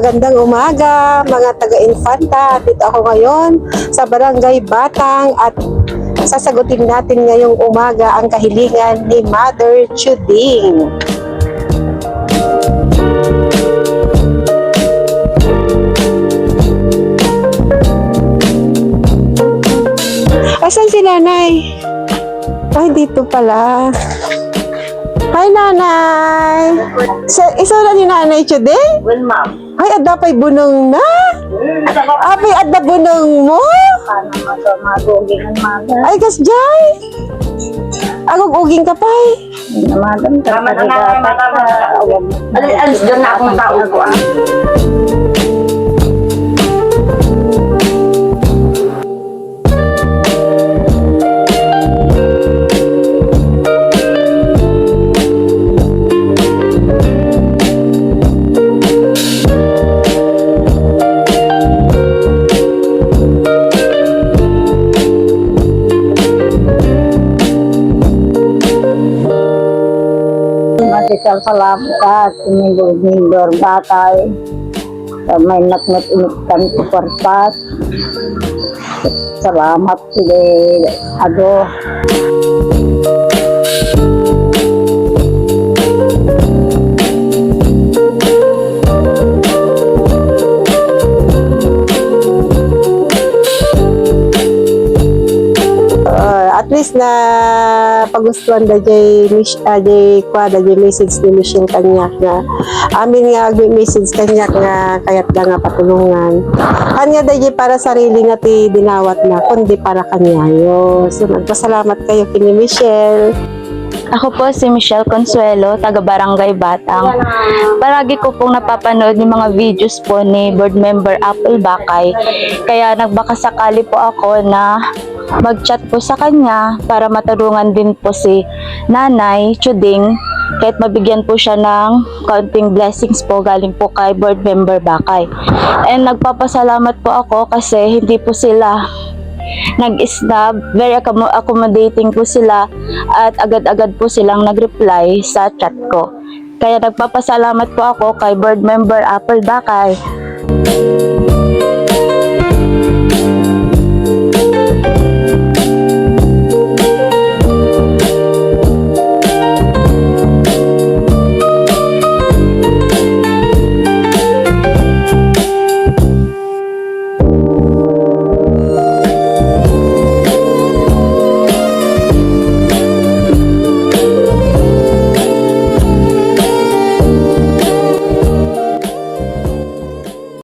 magandang umaga mga taga-Infanta. Dito ako ngayon sa Barangay Batang at sasagutin natin ngayong umaga ang kahilingan ni Mother Chuding. Asan si nanay? Ay, dito pala. Hi, nanay! Isa na ni nanay Chuding? Well, ma'am. Ay, adda pa'y bunong na? Apay, adda bunong mo? Paano maguging ang maga? Ay, kasjay! Agog uging ka pa'y. Namadam ka pa rin dapat alis dyan na akong tao ko. Matisal salamat ka, tinigor batay. May naknat-initkan ko kwartas. Salamat sila, ado. At least na pagustuhan da jay message ni Michelle kanya nga amin nga message kanya nga kayat da nga patulungan kanya da jay para sarili nga ti dinawat na kundi para kanya yo. So nagpasalamat kayo kini Michelle. Ako po si Michelle Consuelo, taga Barangay Batang. Palagi ko pong napapanood yung mga videos po ni board member Apple Bakay. Kaya nagbakasakali po ako na mag-chat po sa kanya para matulungan din po si Nanay Chuding kahit mabigyan po siya ng counting blessings po galing po kay board member Bakay. And nagpapasalamat po ako kasi hindi po sila nag-snub, very accommodating po sila at agad-agad po silang nag-reply sa chat ko. Kaya nagpapasalamat po ako kay board member Apple Bakay.